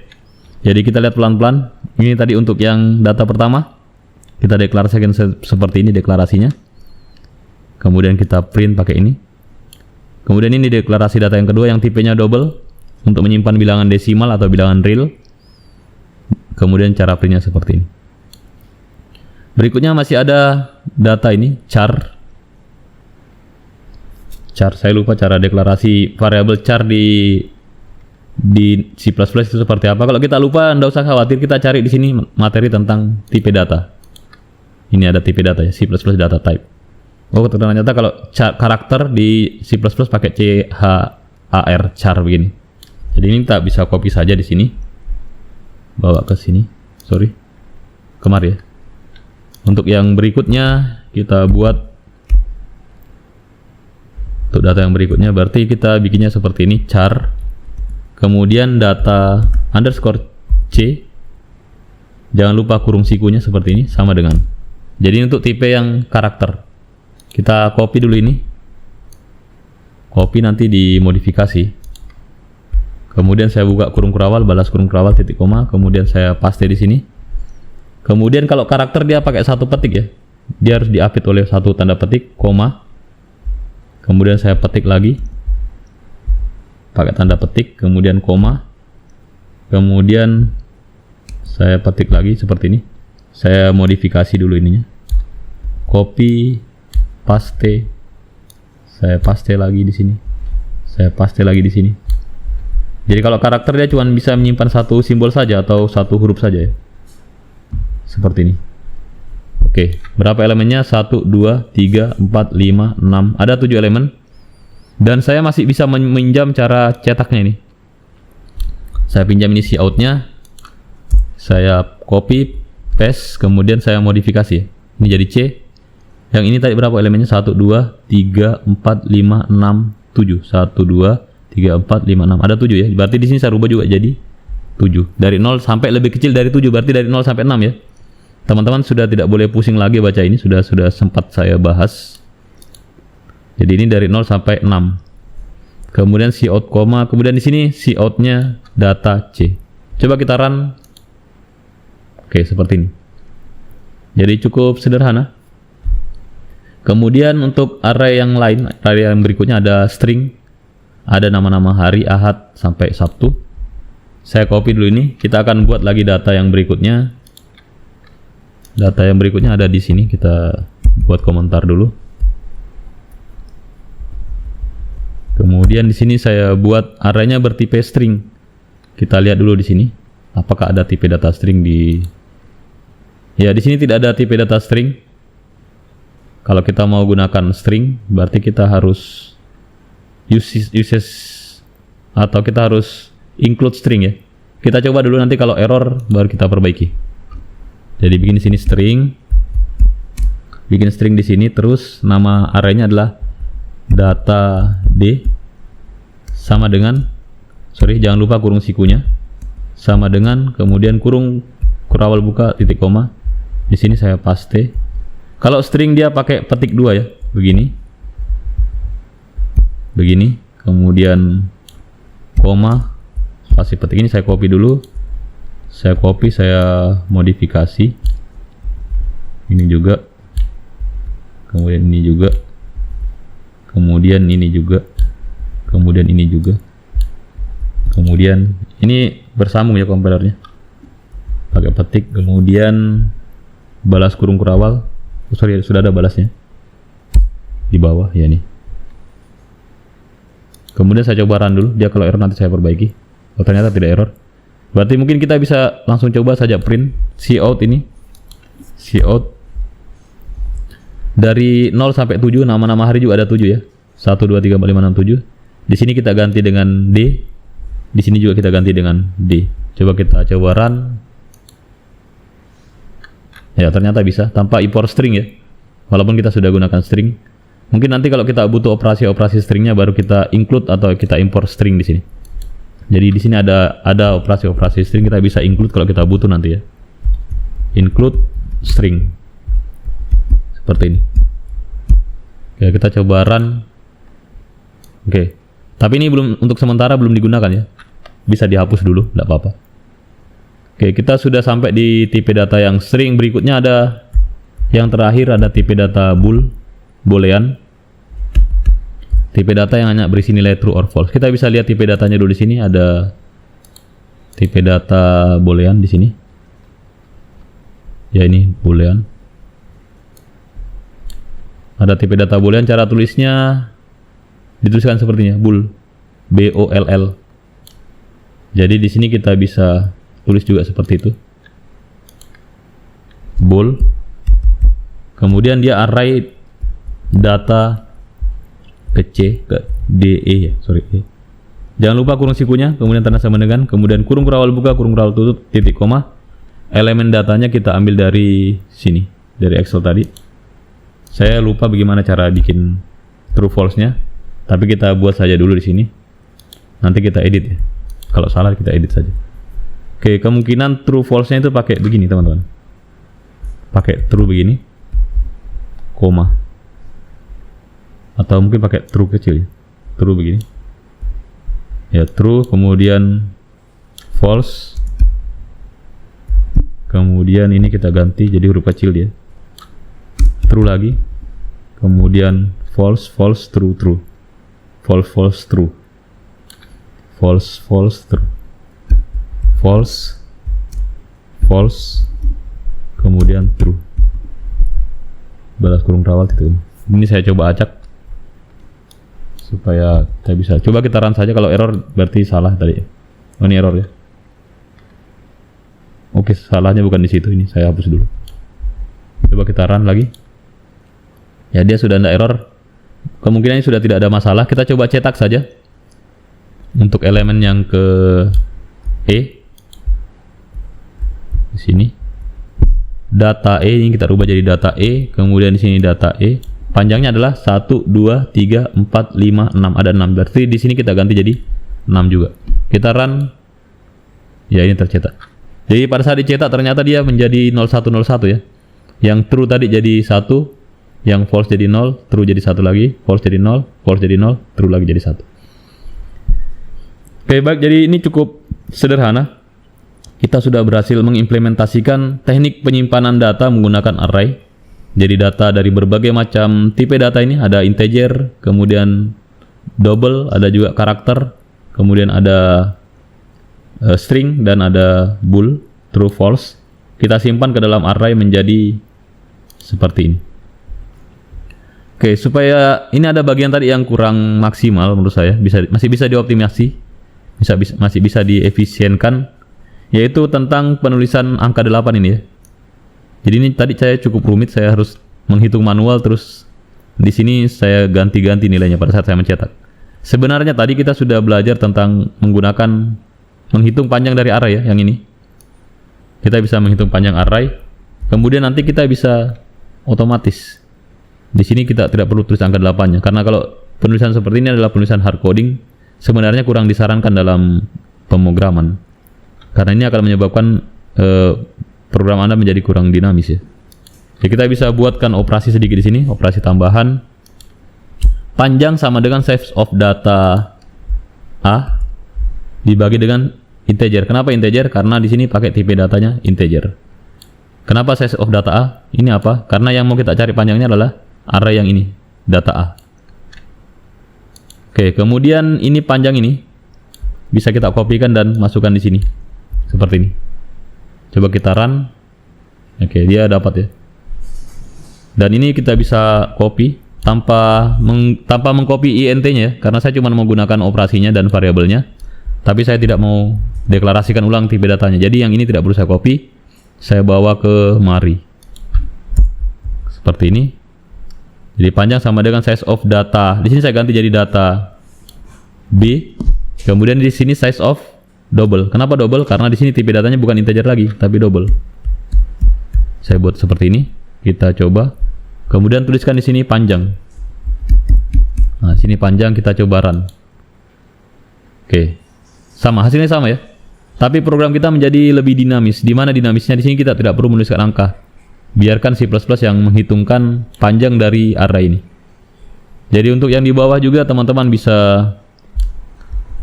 Jadi kita lihat pelan-pelan. Ini tadi untuk yang data pertama, kita deklarasikan seperti ini deklarasinya. Kemudian kita print pakai ini. Kemudian ini deklarasi data yang kedua yang tipenya double untuk menyimpan bilangan desimal atau bilangan real. Kemudian cara printnya seperti ini. Berikutnya masih ada data ini, char. Saya lupa cara deklarasi variabel char di C++ itu seperti apa. Kalau kita lupa, enggak usah khawatir, kita cari di sini materi tentang tipe data. Ini ada tipe data ya, C++ data type. Oh, ternyata kalau karakter di C++ pakai char, char begini. Jadi ini tak bisa copy saja di sini. Bawa ke sini. Sorry. Kemari ya. Untuk yang berikutnya kita buat untuk data yang berikutnya berarti kita bikinnya seperti ini, char. Kemudian data underscore C. Jangan lupa kurung sikunya seperti ini, sama dengan. Jadi untuk tipe yang karakter. Kita copy dulu ini. Copy nanti dimodifikasi. Kemudian saya buka kurung kurawal, balas kurung kurawal titik koma, kemudian saya paste di sini. Kemudian kalau karakter dia pakai satu petik ya. Dia harus diapit oleh satu tanda petik, koma. Kemudian saya petik lagi. Pakai tanda petik, kemudian koma. Kemudian saya petik lagi seperti ini. Saya modifikasi dulu ininya. Copy, paste. Saya paste lagi di sini. Saya paste lagi di sini. Jadi kalau karakter dia cuma bisa menyimpan satu simbol saja atau satu huruf saja ya. Seperti ini. Oke, berapa elemennya? 1, 2, 3, 4, 5, 6. Ada 7 elemen. Dan saya masih bisa meminjam cara cetaknya ini. Saya pinjam ini cout-nya. Saya copy, paste, kemudian saya modifikasi. Ini jadi C. Yang ini tadi berapa elemennya? 1, 2, 3, 4, 5, 6, 7. 1, 2, 3, 4, 5, 6. Ada 7 ya. Berarti di sini saya rubah juga jadi 7. Dari 0 sampai lebih kecil dari 7. Berarti dari 0 sampai 6 ya. Teman-teman sudah tidak boleh pusing lagi baca ini, sudah sempat saya bahas. Jadi ini dari 0 sampai 6. Kemudian cout koma, kemudian di sini cout-nya data C. Coba kita run. Oke, seperti ini. Jadi cukup sederhana. Kemudian untuk array yang lain, array yang berikutnya ada string. Ada nama-nama hari, Ahad sampai Sabtu. Saya copy dulu ini. Kita akan buat lagi data yang berikutnya. Data yang berikutnya ada di sini. Kita buat komentar dulu. Kemudian di sini saya buat arraynya bertipe string. Kita lihat dulu di sini. Apakah ada tipe data string di? Ya, di sini tidak ada tipe data string. Kalau kita mau gunakan string, berarti kita harus uses atau kita harus include string ya. Kita coba dulu, nanti kalau error baru kita perbaiki. Jadi bikin di sini string, bikin string di sini, terus nama arraynya adalah data D sama dengan, jangan lupa kurung sikunya, sama dengan, kemudian kurung kurawal buka titik koma. Di sini saya paste. Kalau string dia pakai petik 2 ya, begini, kemudian koma, spasi petik ini saya copy dulu. Saya copy, saya modifikasi. Ini juga. Kemudian ini juga. Kemudian ini juga. Kemudian ini juga. Kemudian ini bersambung ya kompilernya. Pakai petik, kemudian balas kurung kurawal. Oh, sorry, sudah ada balasnya. Di bawah ya nih. Kemudian saya coba run dulu. Dia kalau error nanti saya perbaiki. Oh, ternyata tidak error. Berarti mungkin kita bisa langsung coba saja print cout ini. Cout dari 0 sampai 7, nama-nama hari juga ada 7 ya. 1 2 3 4 5 6 7. Di sini kita ganti dengan D. Di sini juga kita ganti dengan D. Coba kita run. Ya, ternyata bisa tanpa import string ya. Walaupun kita sudah gunakan string. Mungkin nanti kalau kita butuh operasi-operasi stringnya baru kita include atau kita import string di sini. Jadi di sini ada operasi-operasi string, kita bisa include kalau kita butuh nanti ya. include string seperti ini. Oke, kita coba run. Oke, tapi ini belum, untuk sementara belum digunakan ya, bisa dihapus dulu, tidak apa-apa. Oke, kita sudah sampai di tipe data yang string. Berikutnya ada yang terakhir, ada tipe data boolean. Tipe data yang hanya berisi nilai true or false. Kita bisa lihat tipe datanya dulu di sini. Ada tipe data boolean di sini. Ya, ini boolean. Ada tipe data boolean, cara tulisnya dituliskan sepertinya bool, B-O-L-L. Jadi di sini kita bisa tulis juga seperti itu, bool. Kemudian dia array data ke C, ke DE ya, sorry. Jangan lupa kurung sikunya, kemudian tanda sama dengan, kemudian kurung kurawal buka, kurung kurawal tutup, titik koma. Elemen datanya kita ambil dari sini, dari Excel tadi. Saya lupa bagaimana cara bikin true false-nya, tapi kita buat saja dulu di sini. Nanti kita edit ya. Kalau salah kita edit saja. Oke, kemungkinan true false-nya itu pakai begini, teman-teman. Pakai true begini, koma. Atau mungkin pakai true kecil ya. True begini. Ya, true, kemudian false. Kemudian ini kita ganti jadi huruf kecil dia. True lagi, kemudian false, false, true, true, false, false, true, false, false, true, false, false, kemudian true. Balas kurung rawal itu. Ini saya coba acak supaya kita bisa. Coba kita run saja. Kalau error berarti salah tadi. Oh, ini error ya. Oke, salahnya bukan di situ. Ini saya hapus dulu. Coba kita run lagi. Ya, dia sudah tidak error. Kemungkinan sudah tidak ada masalah. Kita coba cetak saja untuk elemen yang ke E. Di sini data E ini kita rubah jadi data E. Kemudian di sini data E. Panjangnya adalah 1, 2, 3, 4, 5, 6. Ada 6. Berarti di sini kita ganti jadi 6 juga. Kita run. Ya, ini tercetak. Jadi pada saat dicetak ternyata dia menjadi 0101 ya. Yang true tadi jadi 1. Yang false jadi 0, true jadi 1 lagi, false jadi 0, false jadi 0, true lagi jadi 1. Oke, baik, jadi ini cukup sederhana. Kita sudah berhasil mengimplementasikan teknik penyimpanan data menggunakan array. Jadi data dari berbagai macam tipe data ini, ada integer, kemudian double, ada juga karakter, kemudian ada string, dan ada bool, true, false. Kita simpan ke dalam array menjadi seperti ini. Oke, supaya ini ada bagian tadi yang kurang maksimal menurut saya, masih bisa dioptimasi, masih bisa diefisienkan, yaitu tentang penulisan angka 8 ini ya. Jadi ini tadi saya cukup rumit, saya harus menghitung manual, terus di sini saya ganti-ganti nilainya pada saat saya mencetak. Sebenarnya tadi kita sudah belajar tentang menghitung panjang dari array ya, yang ini. Kita bisa menghitung panjang array, kemudian nanti kita bisa otomatis. Di sini kita tidak perlu tulis angka 8-nya, karena kalau penulisan seperti ini adalah penulisan hard coding, sebenarnya kurang disarankan dalam pemrograman, karena ini akan menyebabkan program Anda menjadi kurang dinamis ya. Jadi kita bisa buatkan operasi sedikit di sini, operasi tambahan. Panjang sama dengan size of data A dibagi dengan integer. Kenapa integer? Karena di sini pakai tipe datanya integer. Kenapa size of data A? Ini apa? Karena yang mau kita cari panjangnya adalah array yang ini, data A. Oke, kemudian ini panjang ini bisa kita kopikan dan masukkan di sini seperti ini. Coba kita run. Oke, dia dapat ya. Dan ini kita bisa copy tanpa mengcopy int-nya ya, karena saya cuma menggunakan operasinya dan variabelnya. Tapi saya tidak mau deklarasikan ulang tipe datanya. Jadi yang ini tidak perlu saya copy. Saya bawa ke mari. Seperti ini. Jadi panjang sama dengan size of data. Di sini saya ganti jadi data B. Kemudian di sini size of double. Kenapa double? Karena di sini tipe datanya bukan integer lagi, tapi double. Saya buat seperti ini. Kita coba. Kemudian tuliskan di sini panjang. Nah, sini panjang, kita coba run. Oke. Sama, hasilnya sama ya. Tapi program kita menjadi lebih dinamis. Di mana dinamisnya di sini kita tidak perlu menuliskan angka. Biarkan C++ yang menghitungkan panjang dari array ini. Jadi untuk yang di bawah juga teman-teman bisa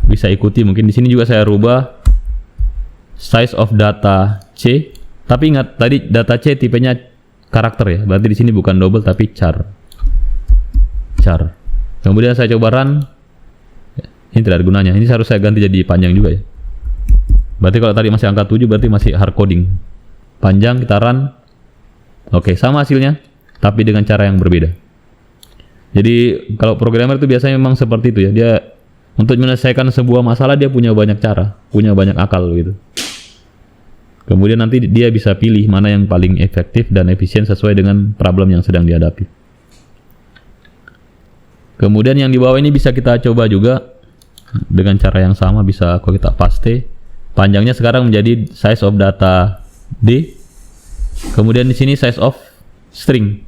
ikuti. Mungkin di sini juga saya rubah size of data C. Tapi ingat tadi data C tipenya karakter ya. Berarti di sini bukan double tapi char. Kemudian saya coba run. Ini tidak ada gunanya. Ini harus saya ganti jadi panjang juga ya. Berarti kalau tadi masih angka 7 berarti masih hard coding. Panjang kita run. Oke, sama hasilnya tapi dengan cara yang berbeda. Jadi kalau programmer itu biasanya memang seperti itu ya. Dia untuk menyelesaikan sebuah masalah dia punya banyak cara, punya banyak akal gitu. Kemudian nanti dia bisa pilih mana yang paling efektif dan efisien sesuai dengan problem yang sedang dihadapi. Kemudian yang di bawah ini bisa kita coba juga dengan cara yang sama, bisa kalau kita paste. Panjangnya sekarang menjadi size of data D. Kemudian di sini size of string.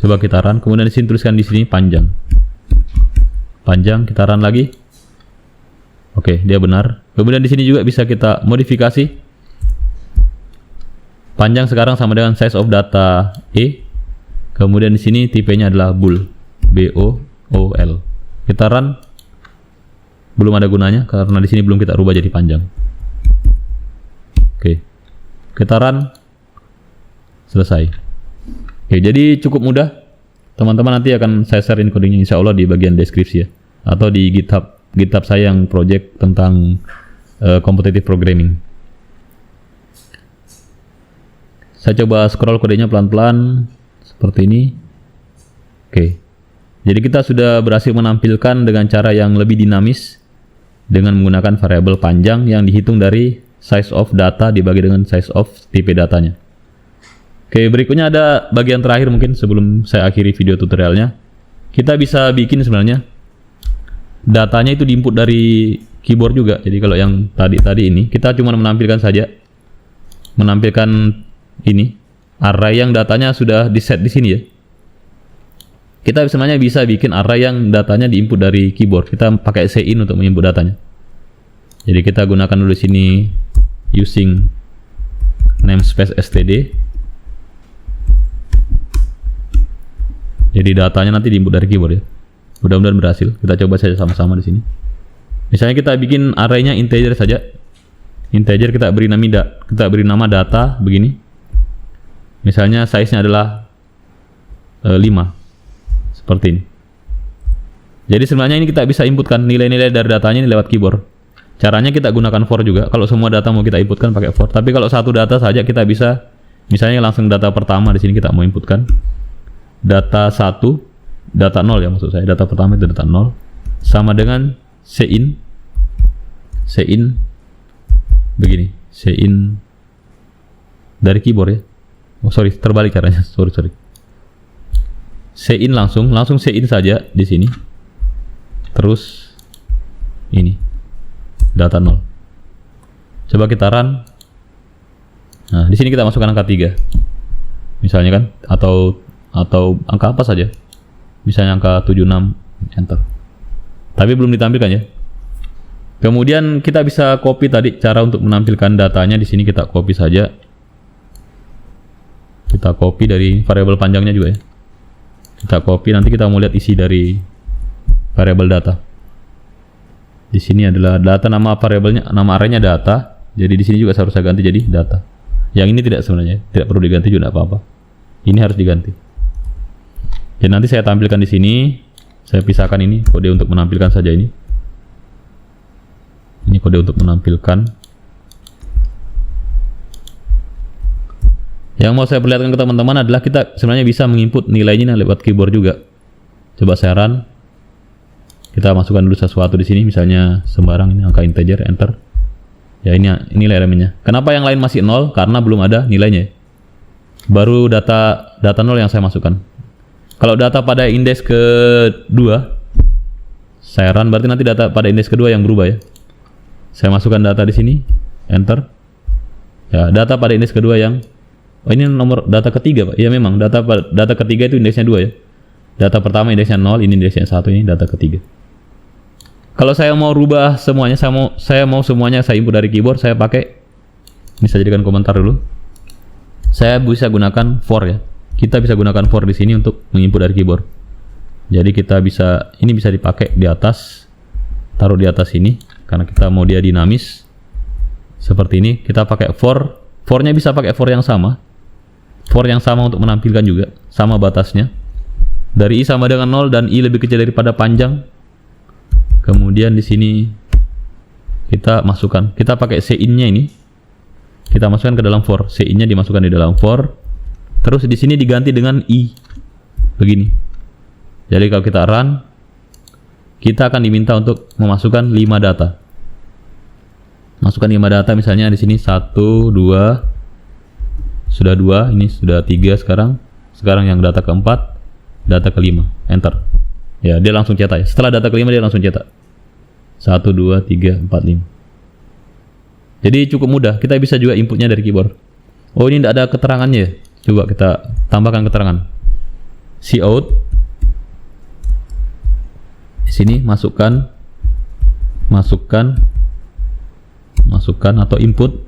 Coba kita run. Kemudian di sini tuliskan di sini panjang. Kita run lagi. Oke, dia benar. Kemudian di sini juga bisa kita modifikasi. Panjang sekarang sama dengan size of data E. Kemudian di sini tipenya adalah bool. B-O-O-L. Kita run. Belum ada gunanya karena di sini belum kita rubah jadi panjang. Oke. Kita run. Selesai. Oke, jadi cukup mudah. Teman-teman nanti akan saya share codingnya insya Allah di bagian deskripsi ya. Atau di GitHub saya yang project tentang competitive programming. Saya coba scroll kodenya pelan-pelan seperti ini. Oke. Jadi kita sudah berhasil menampilkan dengan cara yang lebih dinamis dengan menggunakan variabel panjang yang dihitung dari size of data dibagi dengan size of tipe datanya. Oke, berikutnya ada bagian terakhir mungkin sebelum saya akhiri video tutorialnya. Kita bisa bikin sebenarnya datanya itu diinput dari keyboard juga. Jadi kalau yang tadi ini kita cuma menampilkan saja, menampilkan ini array yang datanya sudah di set di sini ya. Kita sebenarnya bisa bikin array yang datanya diinput dari keyboard. Kita pakai cin untuk menginput datanya. Jadi kita gunakan dulu di sini using namespace std. Jadi datanya nanti diinput dari keyboard ya. Mudah-mudahan berhasil. Kita coba saja sama-sama di sini. Misalnya kita bikin array-nya integer saja. Integer kita beri nama data begini. Misalnya size-nya adalah 5. Seperti ini. Jadi sebenarnya ini kita bisa inputkan nilai-nilai dari datanya ini lewat keyboard. Caranya kita gunakan for juga. Kalau semua data mau kita inputkan pakai for. Tapi kalau satu data saja kita bisa, misalnya langsung data pertama di sini kita mau inputkan. Data 1, data 0 ya maksud saya. Data pertama itu data 0 sama dengan cin begini. Cin dari keyboard ya. Oh sorry, terbalik caranya. Sorry. Cin langsung cin saja di sini. Terus ini data 0. Coba kita run. Nah, di sini kita masukkan angka 3. Misalnya kan atau angka apa saja. Misalnya angka 76, enter. Tapi belum ditampilkan ya. Kemudian kita bisa copy tadi cara untuk menampilkan datanya di sini kita copy saja. Kita copy dari variabel panjangnya juga ya. Kita copy, nanti kita mau lihat isi dari variabel data. Di sini adalah data, nama variabelnya, nama arraynya data. Jadi di sini juga harus saya ganti jadi data. Yang ini tidak sebenarnya, tidak perlu diganti juga, tidak apa-apa. Ini harus diganti. Jadi nanti saya tampilkan di sini. Saya pisahkan ini kode untuk menampilkan saja ini. Ini kode untuk menampilkan. Yang mau saya perlihatkan ke teman-teman adalah kita sebenarnya bisa menginput nilainya lewat keyboard juga. Coba saya run. Kita masukkan dulu sesuatu di sini, misalnya sembarang ini angka integer, enter. Ya ini nilai elemennya. Kenapa yang lain masih 0? Karena belum ada nilainya. Baru data 0 yang saya masukkan. Kalau data pada indeks kedua, saya run berarti nanti data pada indeks kedua yang berubah ya. Saya masukkan data di sini, enter. Ya, data pada indeks kedua yang ini nomor data ketiga Pak. Ya memang data ketiga itu indeksnya 2 ya. Data pertama indeksnya 0, ini indeksnya 1, ini data ketiga. Kalau saya mau rubah semuanya, saya mau semuanya saya input dari keyboard, saya pakai, bisa jadikan komentar dulu. Saya bisa gunakan for ya. Kita bisa gunakan for di sini untuk menginput dari keyboard. Jadi kita bisa, ini bisa dipakai di atas, taruh di atas ini, karena kita mau dia dinamis. Seperti ini, kita pakai for. For-nya bisa pakai for yang sama. For yang sama untuk menampilkan juga, sama batasnya. Dari I sama dengan 0 dan I lebih kecil daripada panjang. Kemudian di sini kita masukkan, kita pakai cin-nya ini. Kita masukkan ke dalam for, cin-nya dimasukkan di dalam for. Terus di sini diganti dengan I. Begini. Jadi kalau kita run, kita akan diminta untuk memasukkan 5 data. Masukkan 5 data, misalnya di sini 1, 2, sudah 2, ini sudah 3 sekarang. Sekarang yang data keempat, data kelima, enter. Ya, dia langsung cetak ya. Setelah data kelima dia langsung cetak. 1, 2, 3, 4, 5. Jadi cukup mudah. Kita bisa juga inputnya dari keyboard. Oh, ini tidak ada keterangannya ya. Coba kita tambahkan keterangan. Cout. Di sini masukkan atau input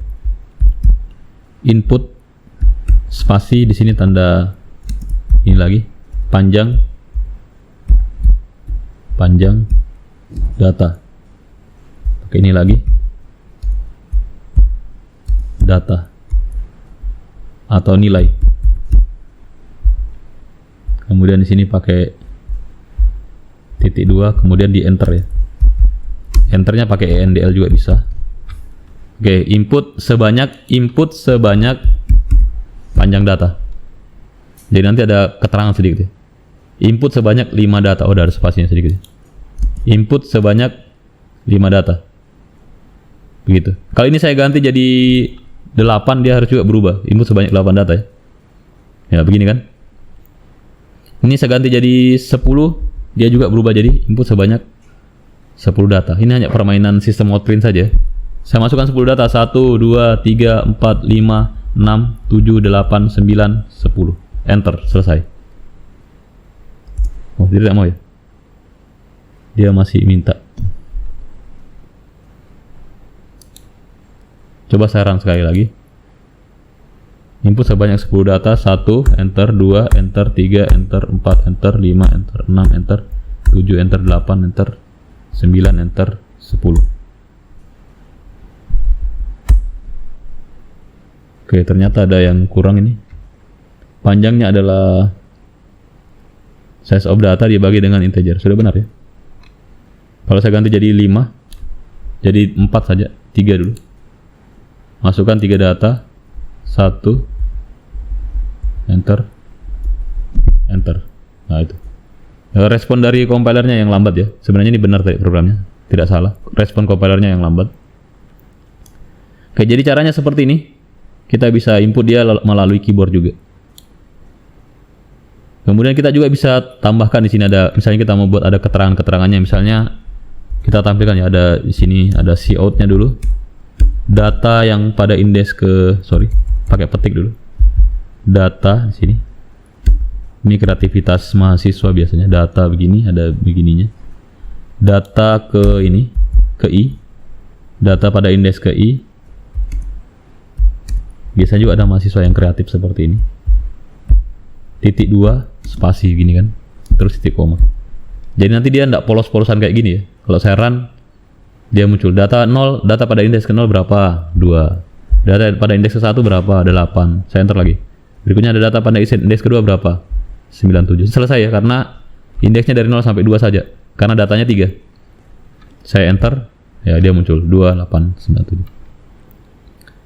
spasi, di sini tanda ini lagi panjang data. Oke, ini lagi data atau nilai. Kemudian di sini pakai titik 2, kemudian di enter ya. Enternya pakai ENDL juga bisa. Oke, input sebanyak panjang data. Jadi nanti ada keterangan sedikit ya. Input sebanyak 5 data. Oh, ada spasinya sedikit ya. Input sebanyak 5 data. Begitu. Kalau ini saya ganti jadi 8, dia harus juga berubah. Input sebanyak 8 data ya. Ya, begini kan. Ini saya ganti jadi 10, dia juga berubah jadi input sebanyak 10 data. Ini hanya permainan sistem outprint saja. Saya masukkan 10 data. 1, 2, 3, 4, 5, 6, 7, 8, 9, 10. Enter, selesai. Oh, dia tidak mau ya. Dia masih minta. Coba saya run sekali lagi. Input sebanyak 10 data. 1, enter, 2, enter, 3, enter, 4, enter, 5, enter, 6, enter, 7, enter, 8, enter, 9, enter, 10. Oke, ternyata ada yang kurang ini. Panjangnya adalah size of data dibagi dengan integer. Sudah benar ya. Kalau saya ganti jadi 5, jadi 4 saja. 3 dulu. Masukkan 3 data. 1, enter, enter. Nah, itu. Respon dari compilernya yang lambat ya. Sebenarnya ini benar tadi programnya, tidak salah. Respon compilernya yang lambat. Oke, jadi caranya seperti ini. Kita bisa input dia melalui keyboard juga. Kemudian kita juga bisa tambahkan di sini ada, misalnya kita mau buat ada keterangan-keterangannya, misalnya kita tampilkan ya, ada di sini ada cout-nya dulu. Data yang pada indeks pakai petik dulu. Data di sini. Ini kreativitas mahasiswa biasanya, data begini, ada begininya. Data ke I. Data pada indeks ke I. Biasanya juga ada mahasiswa yang kreatif seperti ini. Titik 2, spasi gini kan. Terus titik koma. Jadi nanti dia tidak polos-polosan kayak gini ya. Kalau saya run, dia muncul data 0, data pada indeks ke 0 berapa? 2. Data pada indeks ke 1 berapa? 8. Saya enter lagi. Berikutnya ada data pada indeks kedua berapa? 97. Selesai ya, karena indeksnya dari 0 sampai 2 saja. Karena datanya 3. Saya enter, ya dia muncul 2, 8, 97.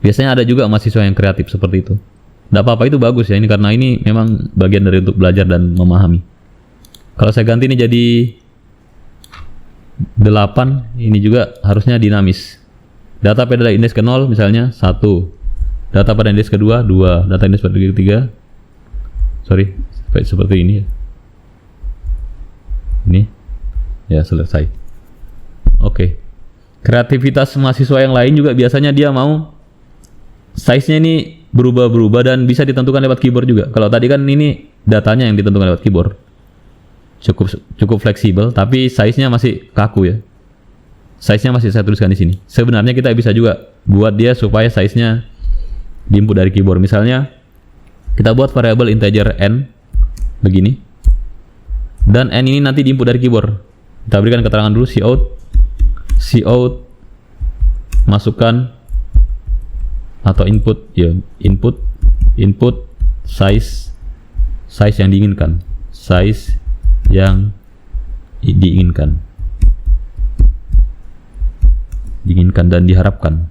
Biasanya ada juga mahasiswa yang kreatif seperti itu. Tidak apa-apa, itu bagus ya, ini karena ini memang bagian dari untuk belajar dan memahami. Kalau saya ganti ini jadi 8, ini juga harusnya dinamis. Data pada indeks ke 0 misalnya 1. Data pada indeks kedua 2. Data indeks pada ketiga seperti ini ya. Ini ya, selesai. Oke. Kreativitas mahasiswa yang lain juga biasanya dia mau size-nya ini berubah-berubah dan bisa ditentukan lewat keyboard juga. Kalau tadi kan ini datanya yang ditentukan lewat keyboard. Cukup fleksibel, tapi size-nya masih kaku ya. Size-nya masih saya tuliskan di sini. Sebenarnya kita bisa juga buat dia supaya size-nya di input dari keyboard. Misalnya kita buat variabel integer n begini. Dan n ini nanti di input dari keyboard. Kita berikan keterangan dulu cout masukkan atau input ya, input size yang diinginkan. Size yang diinginkan dan diharapkan.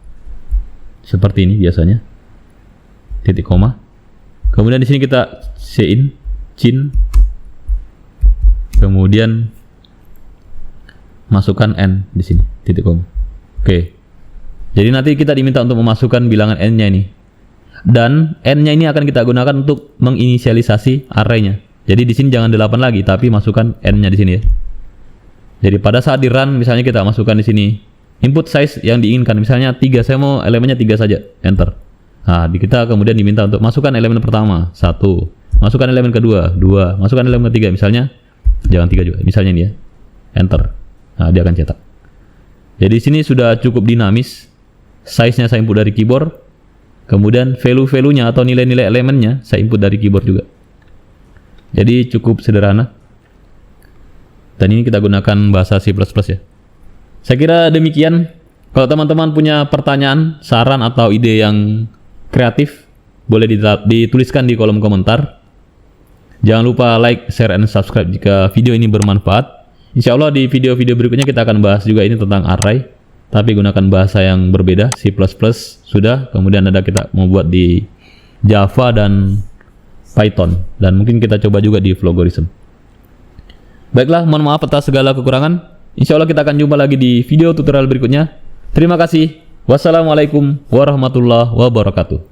Seperti ini biasanya. Titik koma. Kemudian di sini kita cin. Kemudian masukkan n di sini, titik koma. Oke. Jadi nanti kita diminta untuk memasukkan bilangan n-nya ini. Dan n-nya ini akan kita gunakan untuk menginisialisasi array-nya. Jadi di sini jangan 8 lagi, tapi masukkan n-nya di sini ya. Jadi pada saat di run misalnya kita masukkan di sini input size yang diinginkan, misalnya 3, saya mau elemennya 3 saja, enter. Nah, kita kemudian diminta untuk masukkan elemen pertama 1, masukkan elemen kedua 2, masukkan elemen ketiga, misalnya jangan 3 juga, misalnya ini ya, enter. Nah, dia akan cetak. Jadi sini sudah cukup dinamis. Size-nya saya input dari keyboard, kemudian value-nya atau nilai-nilai elemennya saya input dari keyboard juga. Jadi cukup sederhana. Dan ini kita gunakan bahasa C++ ya. Saya kira demikian. Kalau teman-teman punya pertanyaan, saran atau ide yang kreatif, boleh dituliskan di kolom komentar. Jangan lupa like, share, and subscribe jika video ini bermanfaat. Insya Allah di video-video berikutnya kita akan bahas juga ini tentang array, tapi gunakan bahasa yang berbeda. C++ sudah, kemudian ada kita mau buat di Java dan Python, dan mungkin kita coba juga di Flogorism. Baiklah, mohon maaf atas segala kekurangan. Insya Allah kita akan jumpa lagi di video tutorial berikutnya. Terima kasih. Wassalamualaikum warahmatullahi wabarakatuh.